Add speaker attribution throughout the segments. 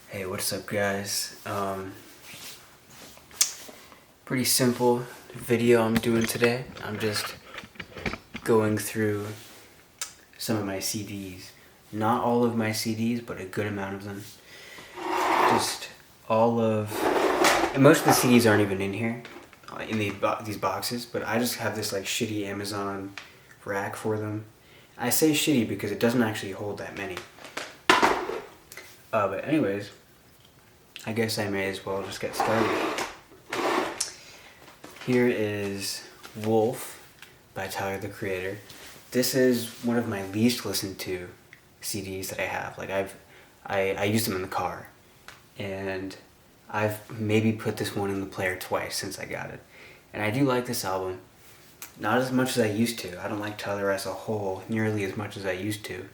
Speaker 1: Hey, what's up, guys? Pretty simple video I'm doing today. I'm just going through some of my CDs. Not all of my CDs, but a good amount of them. Just all of... And most of the CDs aren't even in here, in these boxes, but I just have this like shitty Amazon rack for them. I say shitty because it doesn't actually hold that many. But anyways, I guess I may as well just get started. Here is Wolf by Tyler, the Creator. This is one of my least listened to CDs that I have. Like I use them in the car, and I've maybe put this one in the player twice since I got it. And I do like this album, not as much as I used to. I don't like Tyler as a whole nearly as much as I used to,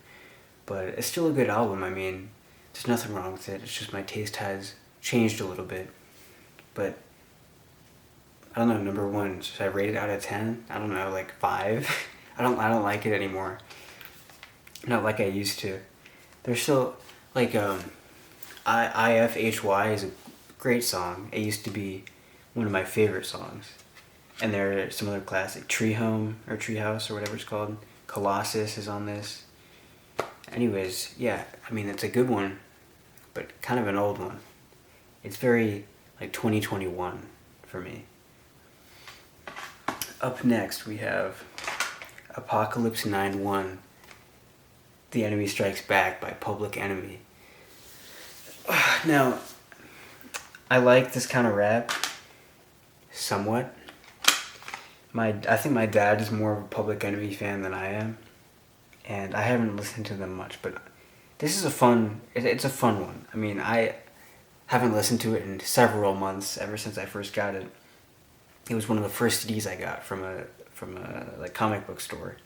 Speaker 1: but it's still a good album. I mean, there's nothing wrong with it. It's just my taste has changed a little bit. But I don't know, number one, should I rate it out of 10? I don't know, like 5. I don't like it anymore. Not like I used to. There's still like IFHY is a great song. It used to be one of my favorite songs. And there are some other classic, Tree Home or Treehouse or whatever it's called. Colossus is on this. Anyways, yeah, I mean, it's a good one, but kind of an old one. It's very like 2021 for me. Up next, we have Apocalypse 9-1, The Enemy Strikes Back by Public Enemy. Now, I like this kind of rap, somewhat. I think my dad is more of a Public Enemy fan than I am, and I haven't listened to them much, but this is it's a fun one. I mean, I haven't listened to it in several months, ever since I first got it. It was one of the first CDs I got from a like comic book store,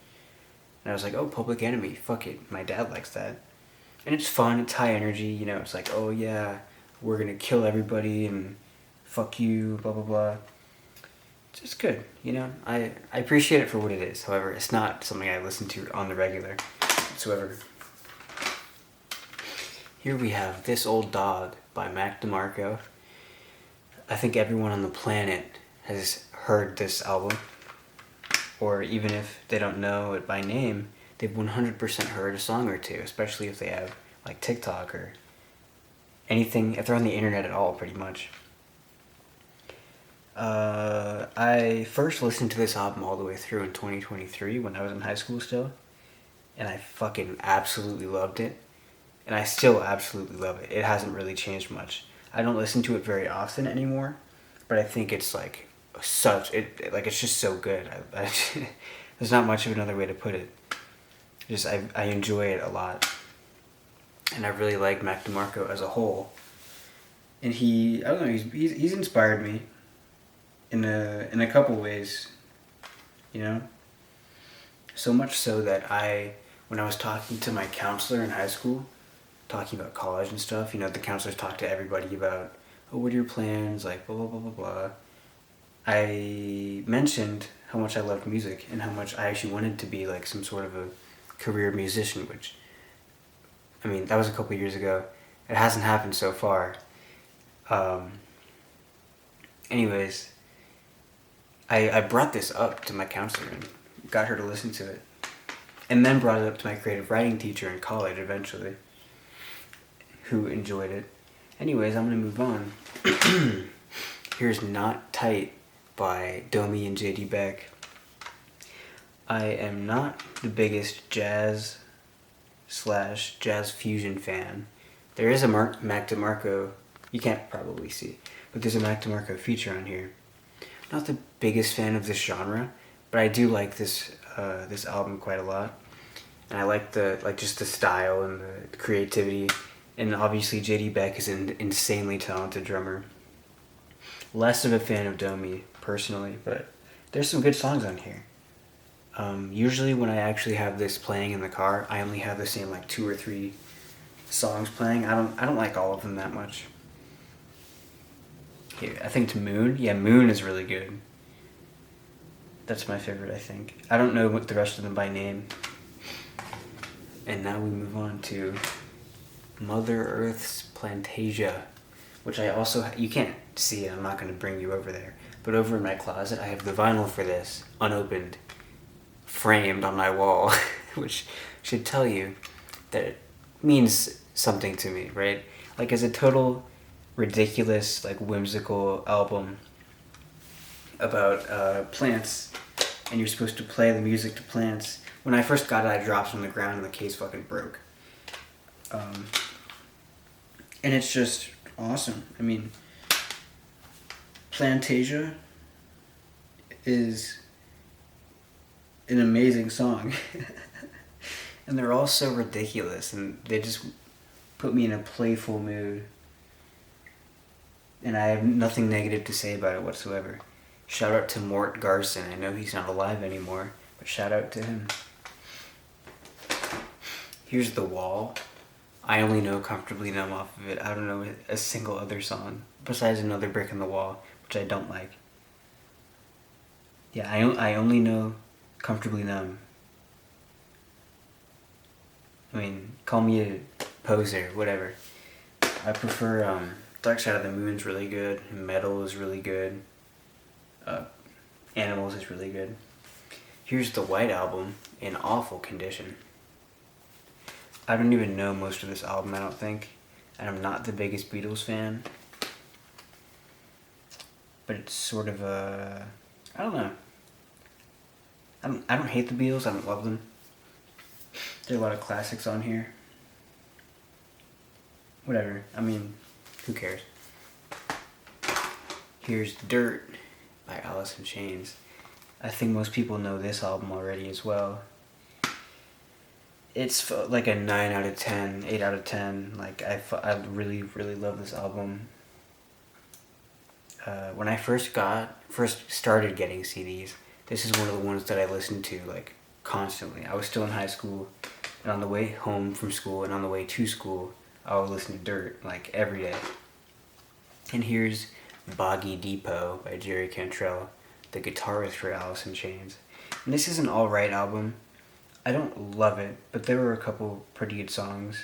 Speaker 1: and I was like, oh, Public Enemy, fuck it, my dad likes that, and it's fun, it's high energy, you know, it's like, oh yeah, we're gonna kill everybody and fuck you, blah blah blah. It's just good, you know. I appreciate it for what it is. However, it's not something I listen to on the regular whatsoever. Here we have This Old Dog by Mac DeMarco. I think everyone on the planet has heard this album, or even if they don't know it by name, they've 100% heard a song or two, especially if they have like TikTok or anything, if they're on the internet at all, pretty much. I first listened to this album all the way through in 2023 when I was in high school still, and I fucking absolutely loved it, and I still absolutely love it. It hasn't really changed much. I don't listen to it very often anymore, but I think it's like it's just so good. There's not much of another way to put it. I enjoy it a lot, and I really like Mac DeMarco as a whole. And I don't know, he's inspired me in a couple ways, you know. So much so that when I was talking to my counselor in high school, talking about college and stuff, you know, the counselors talk to everybody about, oh, what are your plans, like blah blah blah blah blah. I mentioned how much I loved music and how much I actually wanted to be like some sort of a career musician, which, I mean, that was a couple years ago. It hasn't happened so far. Anyways, I brought this up to my counselor and got her to listen to it, and then brought it up to my creative writing teacher in college eventually, who enjoyed it. Anyways, I'm gonna move on. Here's Not Tight by Domi and JD Beck. I am not the biggest jazz fusion fan. There is a Mac DeMarco, you can't probably see, but there's a Mac DeMarco feature on here. Not the biggest fan of this genre, but I do like this album quite a lot, and I like just the style and the creativity, and obviously JD Beck is an insanely talented drummer. Less of a fan of Domi personally, but there's some good songs on here. Usually when I actually have this playing in the car, I only have the same like 2 or 3 songs playing. I don't like all of them that much. Here, I think it's Moon. Yeah, Moon is really good. That's my favorite, I think. I don't know what the rest of them by name. And now we move on to Mother Earth's Plantasia, which I also, you can't see it, I'm not going to bring you over there, but over in my closet I have the vinyl for this, unopened, framed on my wall, which should tell you that it means something to me, right? Like, as a total ridiculous, like, whimsical album about plants, and you're supposed to play the music to plants. When I first got it, I dropped it on the ground and the case fucking broke. And it's just awesome. I mean, Plantasia is an amazing song. And they're all so ridiculous, and they just put me in a playful mood. And I have nothing negative to say about it whatsoever. Shout out to Mort Garson. I know he's not alive anymore, but shout out to him. Here's The Wall. I only know Comfortably Numb off of it. I don't know a single other song besides Another Brick in the Wall, which I don't like. Yeah, I only know Comfortably Numb. I mean, call me a poser, whatever. I prefer Dark Side of the Moon's really good. Metal is really good. Animals is really good. Here's the White Album in awful condition. I don't even know most of this album, I don't think. And I'm not the biggest Beatles fan. But it's sort of a... I don't know. I don't hate the Beatles, I don't love them. There are a lot of classics on here. Whatever, I mean, who cares? Here's Dirt by Alice in Chains. I think most people know this album already as well. It's like a 9 out of 10, 8 out of 10. Like, I really, really love this album. When I first started getting CDs, this is one of the ones that I listened to, like, constantly. I was still in high school, and on the way home from school and on the way to school, I would listen to Dirt, like, every day. And here's Boggy Depot by Jerry Cantrell, the guitarist for Alice in Chains. And this is an alright album. I don't love it, but there were a couple pretty good songs.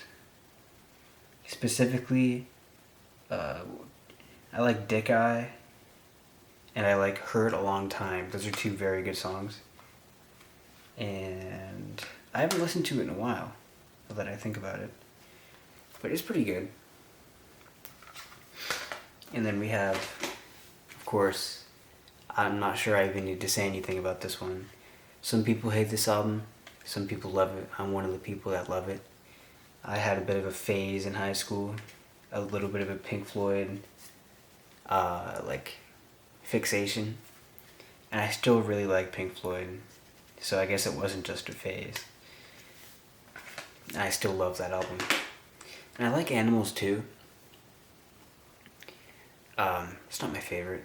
Speaker 1: Specifically, I like Dick Eye, and I like Hurt a Long Time. Those are two very good songs. And I haven't listened to it in a while, now that I think about it. But it's pretty good. And then we have, of course, I'm not sure I even need to say anything about this one. Some people hate this album. Some people love it. I'm one of the people that love it. I had a bit of a phase in high school. A little bit of a Pink Floyd, like, fixation. And I still really like Pink Floyd. So I guess it wasn't just a phase. I still love that album. And I like Animals too. It's not my favorite.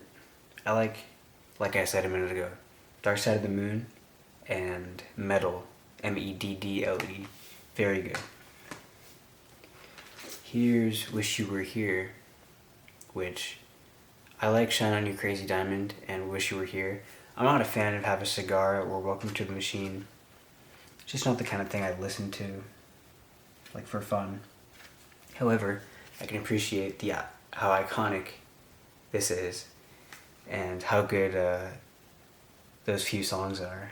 Speaker 1: I like I said a minute ago, Dark Side of the Moon and Meddle, Meddle. Very good. Here's Wish You Were Here, which I like Shine On You Crazy Diamond and Wish You Were Here. I'm not a fan of Have a Cigar or Welcome to the Machine. It's just not the kind of thing I listen to, like, for fun. However, I can appreciate how iconic this is and how good those few songs are.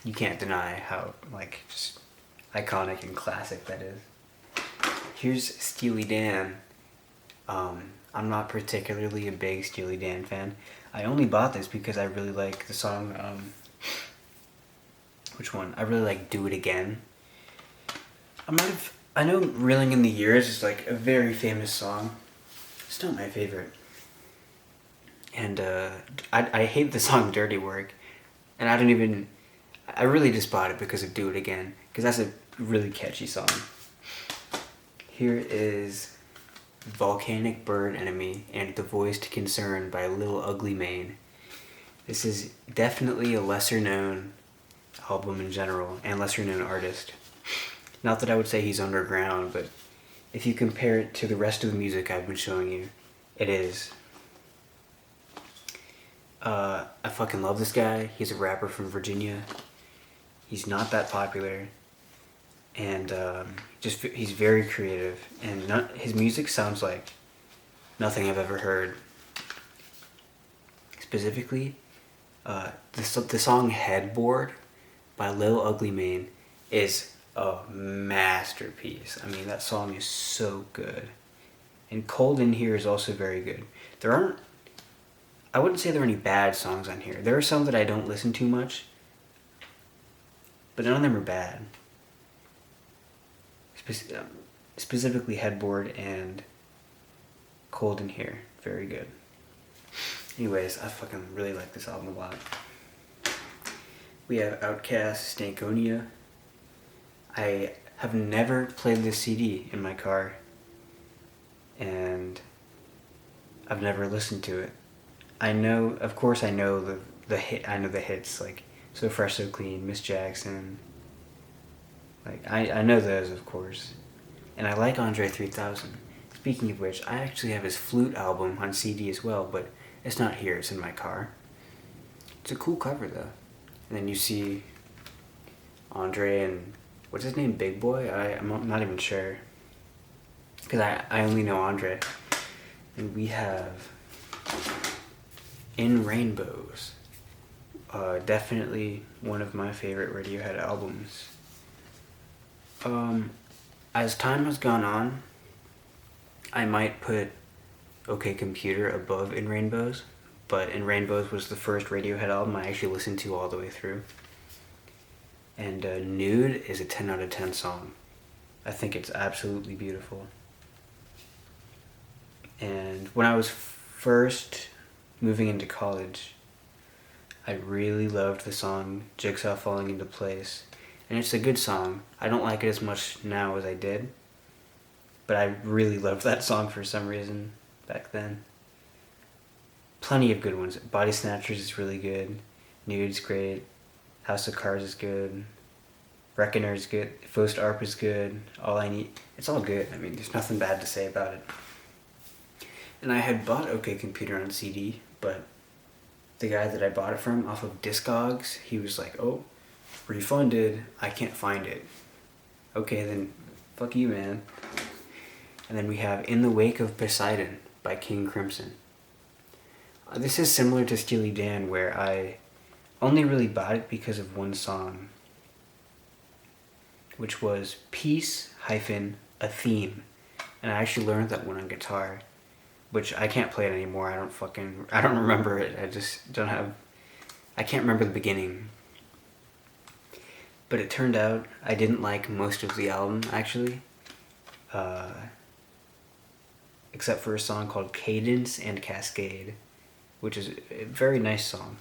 Speaker 1: You can't deny how, like, just iconic and classic that is. Here's Steely Dan. I'm not particularly a big Steely Dan fan. I only bought this because I really like the song, which one? I really like Do It Again. I know Reeling in the Years is, like, a very famous song. It's not my favorite. And I hate the song Dirty Work. And I really just bought it because of Do It Again, because that's a really catchy song. Here is Volcanic Bird Enemy and The Voice to Concern by Lil Ugly Mane. This is definitely a lesser known album in general, and lesser known artist. Not that I would say he's underground, but if you compare it to the rest of the music I've been showing you, it is. I fucking love this guy. He's a rapper from Virginia. He's not that popular. and just he's very creative, and his music sounds like nothing I've ever heard. Specifically, the song "Headboard" by Lil Ugly Mane is a masterpiece. I mean, that song is so good. And "Cold in Here" is also very good. There aren't, I wouldn't say there are any bad songs on here. There are some that I don't listen to much, but none of them are bad. Specifically Headboard and Cold in Here, very good. Anyways, I fucking really like this album a lot. We have Outkast, Stankonia. I have never played this CD in my car, and I've never listened to it. I know, of course, I know the hit. I know the hits like "So Fresh, So Clean," "Miss Jackson." Like I know those, of course, and I like Andre 3000. Speaking of which, I actually have his Flute album on CD as well, but it's not here. It's in my car. It's a cool cover though, and then you see Andre and what's his name, Big Boy. I'm not even sure because I only know Andre, and we have In Rainbows. Definitely one of my favorite Radiohead albums. As time has gone on, I might put OK Computer above In Rainbows, but In Rainbows was the first Radiohead album I actually listened to all the way through. And Nude is a 10 out of 10 song. I think it's absolutely beautiful. And when I was first moving into college, I really loved the song Jigsaw Falling Into Place. And it's a good song. I don't like it as much now as I did, but I really loved that song for some reason back then. Plenty of good ones. Body Snatchers is really good. Nude's great. House of Cards is good. Reckoner is good. Faust Arp is good. All I Need. It's all good. I mean, there's nothing bad to say about it. And I had bought OK Computer on CD, but the guy that I bought it from off of Discogs, he was like, "Oh, refunded. I can't find it." Okay, then fuck you, man. And then we have In the Wake of Poseidon by King Crimson. This is similar to Steely Dan, where I only really bought it because of one song, which was Peace hyphen a Theme. And I actually learned that one on guitar, which I can't play it anymore. I don't remember it. I can't remember the beginning. But it turned out I didn't like most of the album, actually. Except for a song called Cadence and Cascade, which is a very nice song.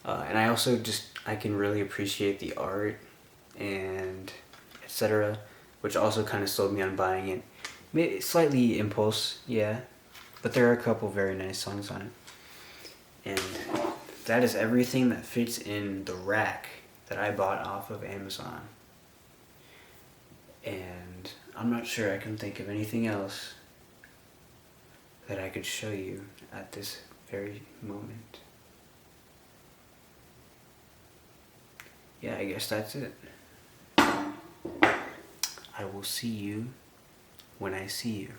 Speaker 1: And I also I can really appreciate the art and etc., which also kind of sold me on buying it. Slightly impulse, yeah, but there are a couple very nice songs on it. And that is everything that fits in the rack that I bought off of Amazon. And I'm not sure I can think of anything else that I could show you at this very moment. Yeah, I guess that's it. I will see you when I see you.